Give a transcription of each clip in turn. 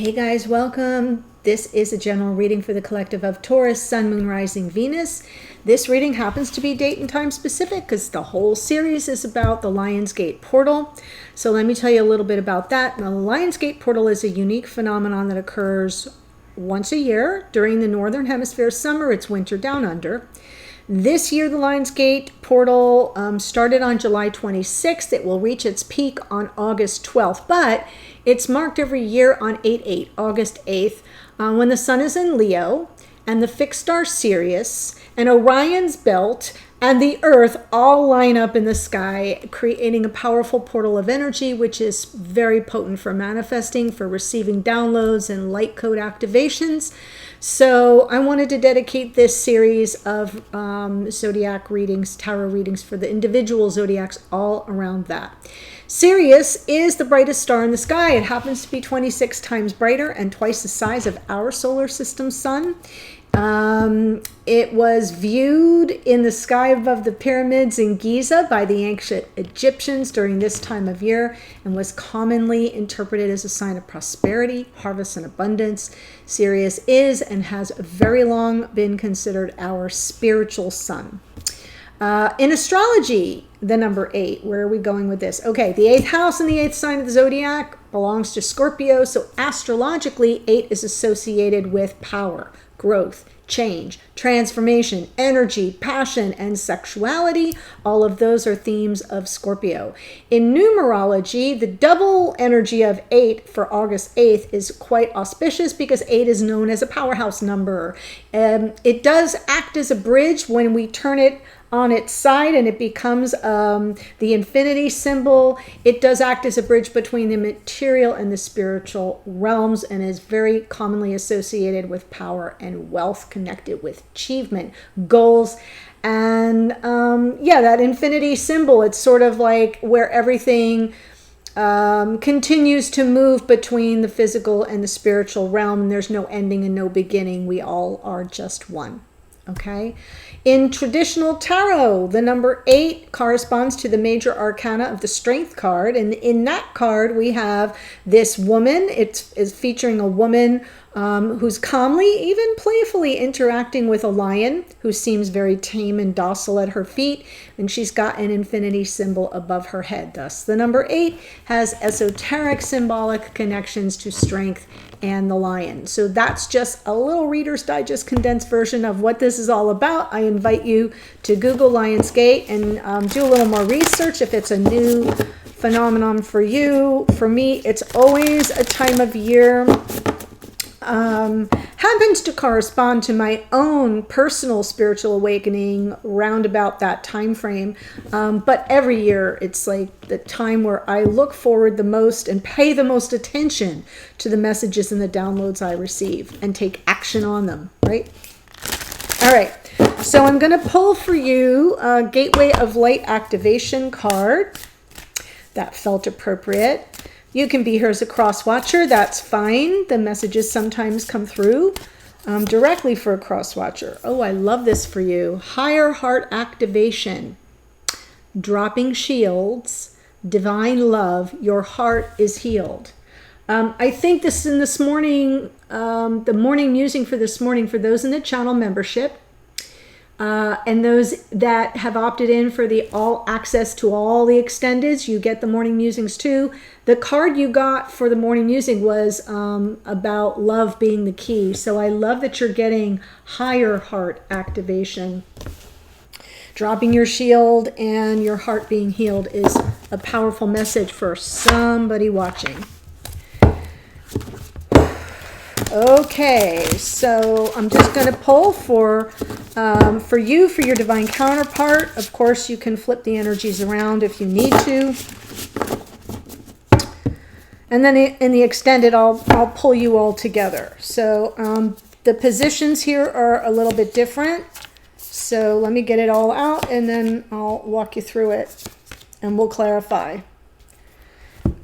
Hey guys, welcome. This is a general reading for the collective of Taurus, Sun, Moon, Rising, Venus. This reading happens to be date and time specific because the whole series is about the Lionsgate portal. So let me tell you a little bit about that. Now, the Lionsgate portal is a unique phenomenon that occurs once a year during the Northern Hemisphere summer. It's winter down under. This year, the Lionsgate portal started on July 26th. It will reach its peak on August 12th, but it's marked every year on 8/8, August 8th, when the sun is in Leo and the fixed star Sirius and Orion's belt and the Earth all line up in the sky, creating a powerful portal of energy, which is very potent for manifesting, for receiving downloads and light code activations. So I wanted to dedicate this series of zodiac readings, tarot readings for the individual zodiacs all around that. Sirius is the brightest star in the sky. It happens to be 26 times brighter and twice the size of our solar system sun. It was viewed in the sky above the pyramids in Giza by the ancient Egyptians during this time of year and was commonly interpreted as a sign of prosperity, harvest, and abundance. Sirius is and has very long been considered our spiritual sun. In astrology, the number 8, where are we going with this? Okay, the 8th house and the 8th sign of the zodiac belongs to Scorpio. So astrologically, 8 is associated with power, growth, change, transformation, energy, passion, and sexuality. All of those are themes of Scorpio. In numerology, the double energy of 8 for August 8th is quite auspicious because 8 is known as a powerhouse number. It does act as a bridge when we turn it on its side and it becomes the infinity symbol. It does act as a bridge between the material and the spiritual realms and is very commonly associated with power and wealth, connected with achievement, goals, and that infinity symbol. It's sort of like where everything continues to move between the physical and the spiritual realm, and there's no ending and no beginning. We all are just one. Okay. In traditional tarot, the number 8 corresponds to the major arcana of the Strength card. And in that card, we have this woman. It's featuring a woman who's calmly, even playfully interacting with a lion who seems very tame and docile at her feet. And she's got an infinity symbol above her head. Thus, the number 8 has esoteric symbolic connections to strength and the lion. So that's just a little Reader's Digest condensed version of what this is all about. I invite you to Google Lionsgate and do a little more research if it's a new phenomenon for you. For me, it's always a time of year. Happens to correspond to my own personal spiritual awakening round about that time frame. But every year it's like the time where I look forward the most and pay the most attention to the messages and the downloads I receive and take action on them, right? All right. So I'm going to pull for you a Gateway of Light activation card. That felt appropriate. You can be here as a cross watcher. That's fine. The messages sometimes come through directly for a cross watcher. Oh, I love this for you. Higher heart activation. Dropping shields. Divine love. Your heart is healed. I think this in this morning, the morning musing for this morning, for those in the channel membership, and those that have opted in for the all access to all the extendeds, you get the morning musings too. The card you got for the morning musing was about love being the key. So I love that you're getting higher heart activation. Dropping your shield and your heart being healed is a powerful message for somebody watching. Okay, so I'm just going to pull for you, for your divine counterpart. Of course, you can flip the energies around if you need to. And then in the extended, I'll pull you all together. So the positions here are a little bit different. So let me get it all out and then I'll walk you through it and we'll clarify.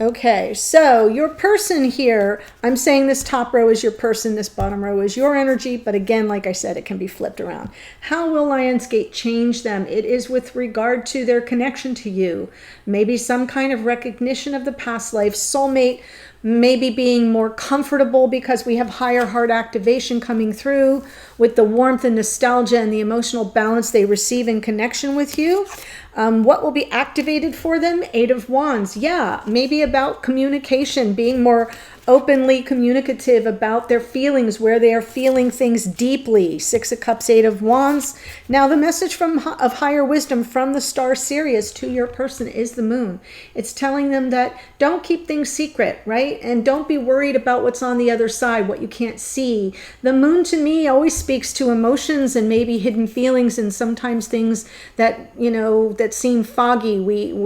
Okay, so your person here, I'm saying this top row is your person, this bottom row is your energy, but again, like I said, it can be flipped around. How will Lionsgate change them? It is with regard to their connection to you. Maybe some kind of recognition of the past life, soulmate, maybe being more comfortable because we have higher heart activation coming through with the warmth and nostalgia and the emotional balance they receive in connection with you. What will be activated for them? Eight of Wands. Yeah, maybe about communication, being more openly communicative about their feelings, where they are feeling things deeply. Six of Cups, Eight of Wands. Now, the message of higher wisdom from the star Sirius to your person is the moon. It's telling them that don't keep things secret, right? And don't be worried about what's on the other side, what you can't see. The moon to me always speaks to emotions and maybe hidden feelings, and sometimes things that, that seem foggy.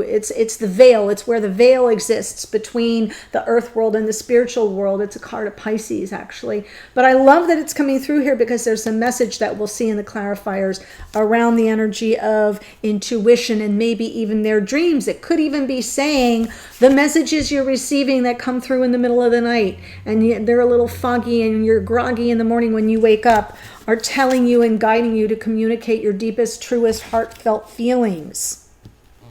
It's the veil. It's where the veil exists between the earth world and the spiritual world. It's a card of Pisces, actually. But I love that it's coming through here because there's a message that we'll see in the clarifiers around the energy of intuition and maybe even their dreams. It could even be saying the messages you're receiving that come through in the middle of the night and they're a little foggy and you're groggy in the morning when you wake up are telling you and guiding you to communicate your deepest, truest, heartfelt feelings.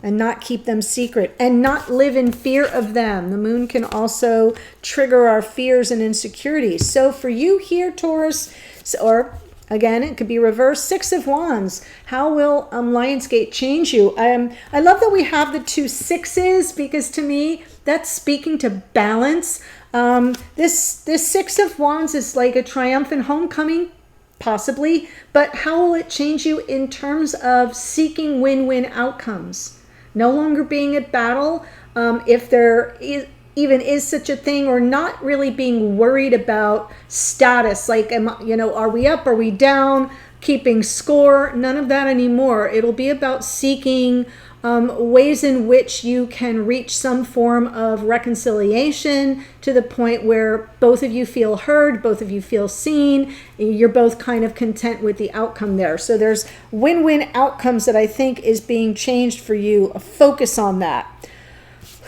And not keep them secret and not live in fear of them. The moon can also trigger our fears and insecurities. So for you here, Taurus, or again, it could be reversed, Six of Wands. How will Lionsgate change you? I love that we have the two sixes because to me, that's speaking to balance. This Six of Wands is like a triumphant homecoming, possibly, but how will it change you in terms of seeking win-win outcomes? No longer being at battle, if there even is such a thing, or not really being worried about status, like, are we up, are we down, keeping score, none of that anymore. It'll be about seeking ways in which you can reach some form of reconciliation to the point where both of you feel heard, both of you feel seen, you're both kind of content with the outcome there. So there's win-win outcomes that I think is being changed for you. A focus on that.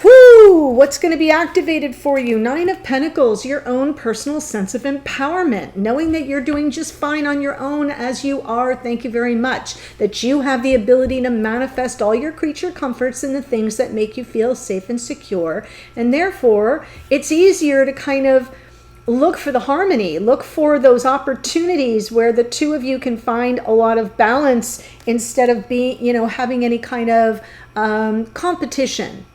Whoo! What's going to be activated for you? Nine of Pentacles, your own personal sense of empowerment, knowing that you're doing just fine on your own as you are. Thank you very much. That you have the ability to manifest all your creature comforts and the things that make you feel safe and secure. And therefore, it's easier to kind of look for the harmony, look for those opportunities where the two of you can find a lot of balance instead of being, having any kind of competition.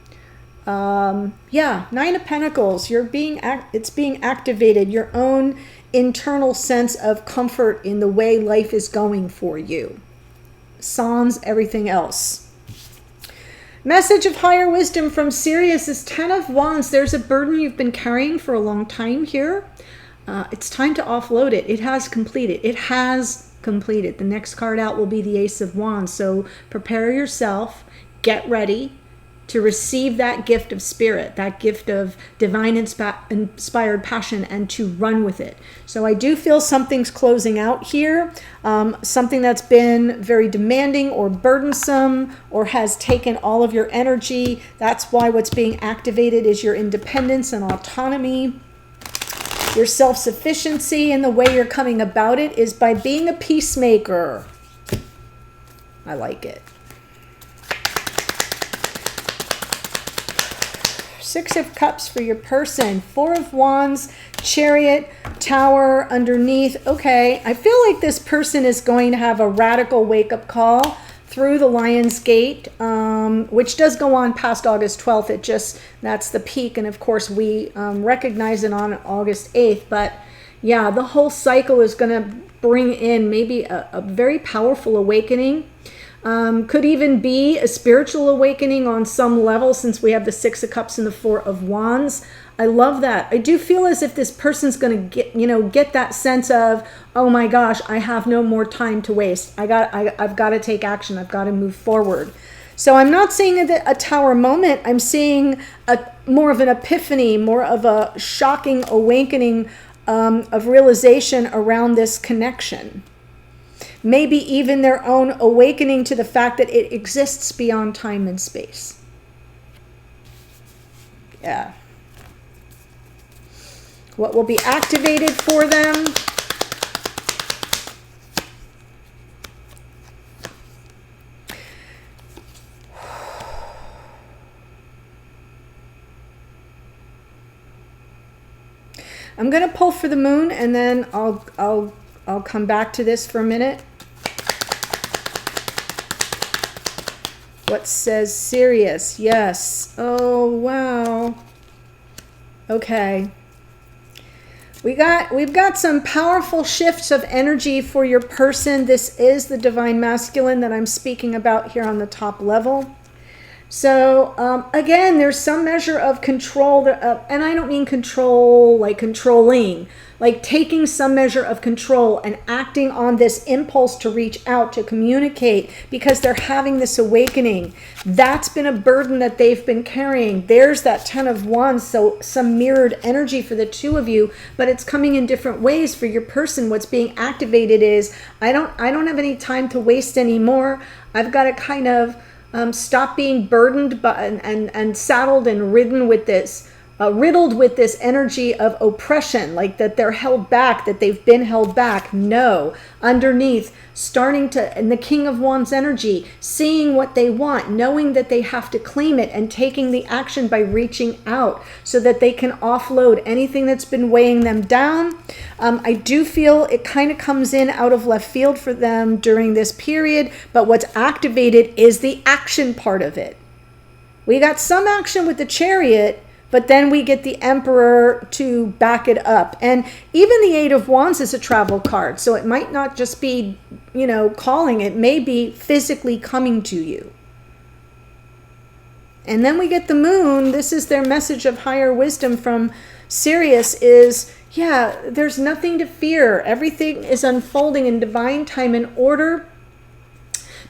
Nine of Pentacles, it's being activated, your own internal sense of comfort in the way life is going for you. Sans everything else. Message of higher wisdom from Sirius is 10 of Wands. There's a burden you've been carrying for a long time here. It's time to offload it. It has completed. It has completed. The next card out will be the Ace of Wands. So prepare yourself, get ready to receive that gift of spirit, that gift of divine inspired passion, and to run with it. So I do feel something's closing out here, something that's been very demanding or burdensome or has taken all of your energy. That's why what's being activated is your independence and autonomy. Your self-sufficiency, and the way you're coming about it is by being a peacemaker. I like it. Six of Cups for your person. Four of Wands, Chariot, Tower underneath. Okay, I feel like this person is going to have a radical wake-up call through the Lion's Gate, which does go on past August 12th. That's the peak, and of course we recognize it on August 8th. But yeah, the whole cycle is going to bring in maybe a very powerful awakening. Could even be a spiritual awakening on some level, since we have the Six of Cups and the Four of Wands. I love that. I do feel as if this person's going to get that sense of, oh my gosh, I have no more time to waste. I've got to take action. I've got to move forward. So I'm not seeing a tower moment. I'm seeing more of an epiphany, more of a shocking awakening of realization around this connection. Maybe even their own awakening to the fact that it exists beyond time and space. Yeah. What will be activated for them? I'm going to pull for the moon, and then I'll come back to this for a minute. What says Sirius? Yes. Oh, wow. Okay. We've got some powerful shifts of energy for your person. This is the divine masculine that I'm speaking about here on the top level. So again, there's some measure of control, and I don't mean control like controlling, like taking some measure of control and acting on this impulse to reach out, to communicate, because they're having this awakening. That's been a burden that they've been carrying. There's that 10 of Wands, so some mirrored energy for the two of you, but it's coming in different ways for your person. What's being activated is, I don't have any time to waste anymore. I've got to kind of stop being burdened by, and saddled and ridden with this, riddled with this energy of oppression, like that they're held back, that they've been held back. No, underneath, starting to, and the King of Wands energy, seeing what they want, knowing that they have to claim it, and taking the action by reaching out so that they can offload anything that's been weighing them down. I do feel it kind of comes in out of left field for them during this period, but what's activated is the action part of it. We got some action with the Chariot, but then we get the Emperor to back it up. And even the 8 of Wands is a travel card. So it might not just be, calling. It may be physically coming to you. And then we get the Moon. This is their message of higher wisdom from Sirius is, yeah, there's nothing to fear. Everything is unfolding in divine time and order.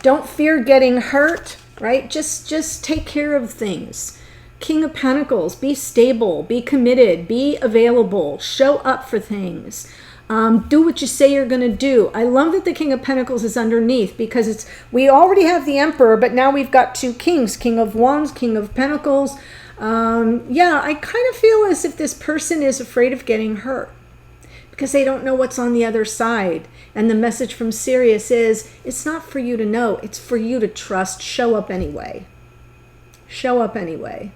Don't fear getting hurt, right? Just take care of things. King of Pentacles, be stable, be committed, be available, show up for things. Do what you say you're going to do. I love that the King of Pentacles is underneath, because we already have the Emperor, but now we've got two kings, King of Wands, King of Pentacles. Yeah, I kind of feel as if this person is afraid of getting hurt because they don't know what's on the other side. And the message from Sirius is, it's not for you to know, it's for you to trust. Show up anyway. Show up anyway.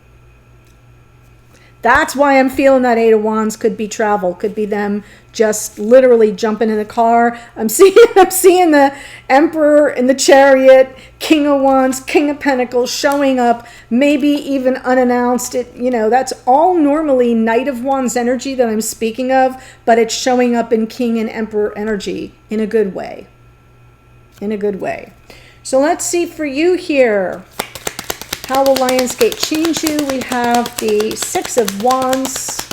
That's why I'm feeling that 8 of Wands could be travel, could be them just literally jumping in the car. I'm seeing the Emperor in the Chariot, King of Wands, King of Pentacles showing up, maybe even unannounced. That's all normally Knight of Wands energy that I'm speaking of, but it's showing up in King and Emperor energy in a good way. In a good way. So let's see for you here. How will Lionsgate change you? We have the 6 of Wands,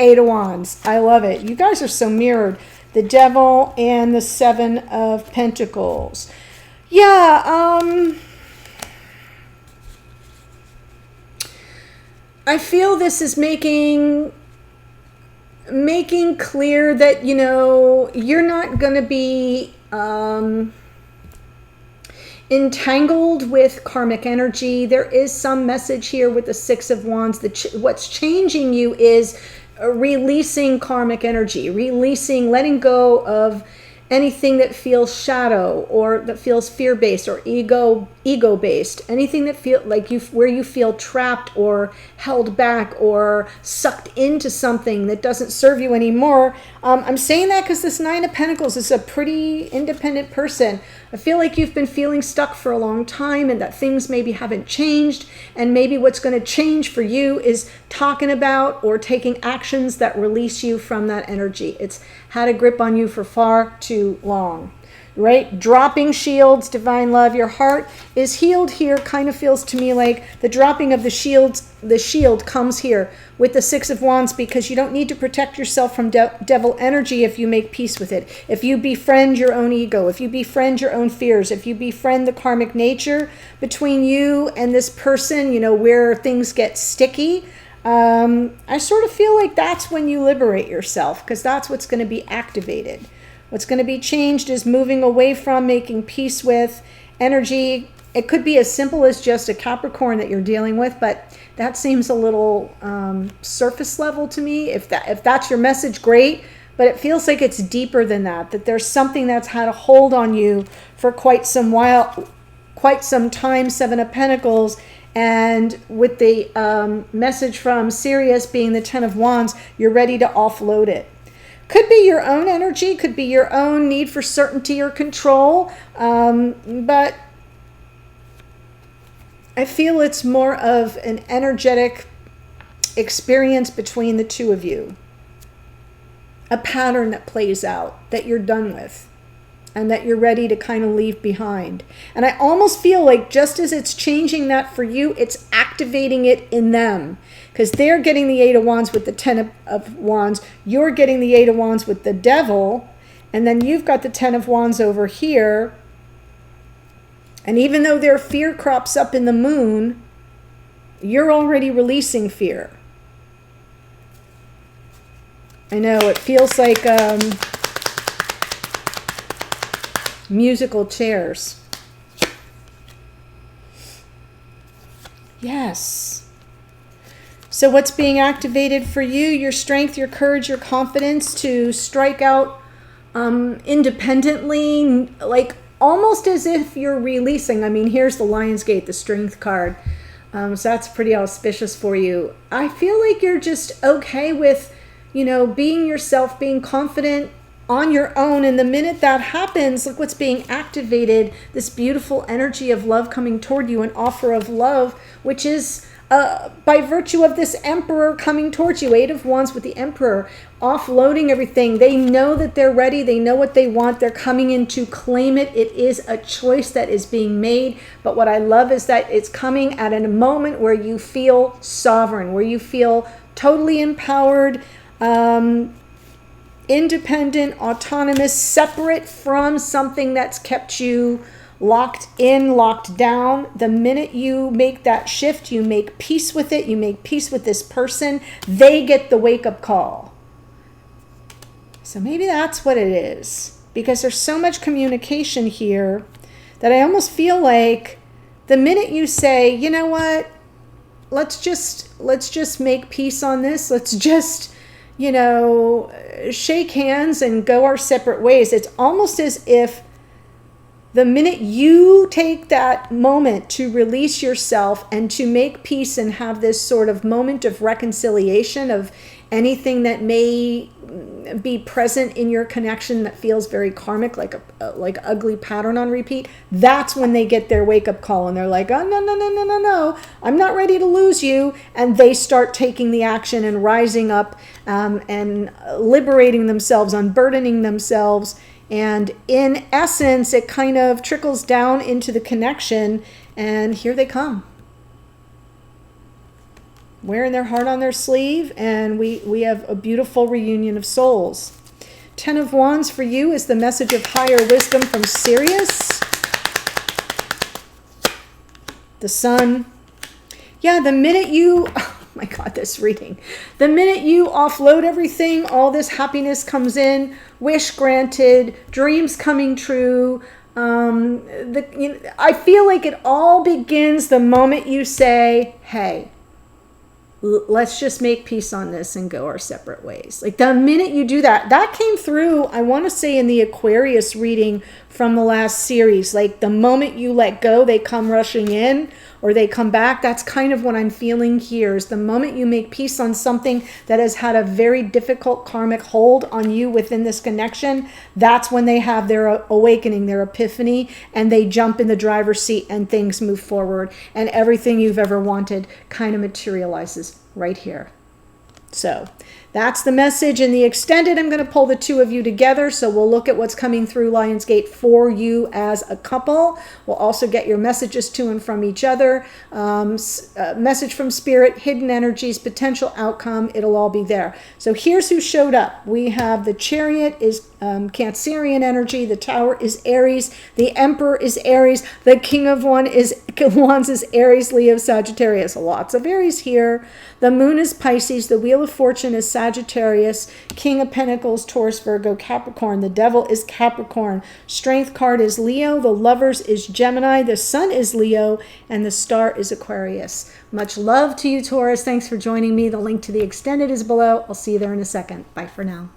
8 of Wands. I love it. You guys are so mirrored. The Devil and the 7 of Pentacles. Yeah, I feel this is making clear that, you're not going to be entangled with karmic energy. There is some message here with the 6 of Wands. What's changing you is releasing karmic energy, letting go of anything that feels shadow or that feels fear-based or ego-based, anything that feel like where you feel trapped or held back or sucked into something that doesn't serve you anymore. I'm saying that because this 9 of Pentacles is a pretty independent person. I feel like you've been feeling stuck for a long time and that things maybe haven't changed, and maybe what's going to change for you is talking about or taking actions that release you from that energy. It's had a grip on you for far too long, right? Dropping shields, divine love. Your heart is healed here. Kind of feels to me like the dropping of the shield comes here with the 6 of Wands, because you don't need to protect yourself from devil energy if you make peace with it. If you befriend your own ego, if you befriend your own fears, if you befriend the karmic nature between you and this person, where things get sticky, I sort of feel like that's when you liberate yourself, because that's what's going to be activated. What's going to be changed is moving away from, making peace with energy. It could be as simple as just a Capricorn that you're dealing with, but that seems a little surface level to me. If that's your message, great. But it feels like it's deeper than that, that there's something that's had a hold on you for quite some time. 7 of Pentacles, And with the message from Sirius being the Ten of Wands, you're ready to offload it. Could be your own energy, could be your own need for certainty or control, but I feel it's more of an energetic experience between the two of you. A pattern that plays out, that you're done with, and that you're ready to kind of leave behind. And I almost feel like just as it's changing that for you, it's activating it in them. Because they're getting the Eight of Wands with the Ten of Wands. You're getting the Eight of Wands with the Devil. And then you've got the Ten of Wands over here. And even though their fear crops up in the Moon, you're already releasing fear. I know, it feels like musical chairs. Yes. So what's being activated for you? Your strength, your courage, your confidence to strike out independently, like almost as if you're releasing. I mean, here's the Lionsgate, the strength card. So that's pretty auspicious for you. I feel like you're just okay with, you know, being yourself, being confident on your own. And the minute that happens, look what's being activated, this beautiful energy of love coming toward you, an offer of love, which is by virtue of this Emperor coming towards you, Eight of Wands with the Emperor, offloading everything. They know that they're ready. They know what they want. They're coming in to claim it. It is a choice that is being made. But what I love is that it's coming at a moment where you feel sovereign, where you feel totally empowered, independent, autonomous, separate from something that's kept you locked in, locked down. The minute you make that shift, you make peace with it, you make peace with this person, they get the wake-up call. So maybe that's what it is, because there's so much communication here that I almost feel like the minute you say, you know what, let's just make peace on this, let's just, you know, shake hands and go our separate ways. It's almost as if the minute you take that moment to release yourself and to make peace and have this sort of moment of reconciliation of anything that may be present in your connection that feels very karmic, like ugly pattern on repeat, that's when they get their wake-up call and they're like, oh, no, I'm not ready to lose you. And they start taking the action and rising up and liberating themselves, unburdening themselves. And in essence, it kind of trickles down into the connection, and here they come, wearing their heart on their sleeve, and we have a beautiful reunion of souls. Ten of Wands for you is the message of higher wisdom from Sirius. The Sun. Yeah, the minute you... Oh my God, this reading. The minute you offload everything, all this happiness comes in, wish granted, dreams coming true. I feel like it all begins the moment you say, hey, let's just make peace on this and go our separate ways. Like the minute you do that, that came through, I want to say in the Aquarius reading from the last series. Like the moment you let go, they come rushing in or they come back. That's kind of what I'm feeling here, is the moment you make peace on something that has had a very difficult karmic hold on you within this connection, that's when they have their awakening, their epiphany, and they jump in the driver's seat and things move forward and everything you've ever wanted kind of materializes right here. So that's the message. In the extended, I'm going to pull the two of you together. So we'll look at what's coming through Lionsgate for you as a couple. We'll also get your messages to and from each other. Message from Spirit, hidden energies, potential outcome. It'll all be there. So here's who showed up. We have the Chariot is Cancerian energy. The Tower is Aries. The Emperor is Aries. The King of Wands is Aries, Leo, Sagittarius. Lots of Aries here. The Moon is Pisces. The Wheel of Fortune is Sagittarius. King of Pentacles, Taurus, Virgo, Capricorn. The Devil is Capricorn. Strength card is Leo. The Lovers is Gemini. The Sun is Leo. And the Star is Aquarius. Much love to you, Taurus. Thanks for joining me. The link to the extended is below. I'll see you there in a second. Bye for now.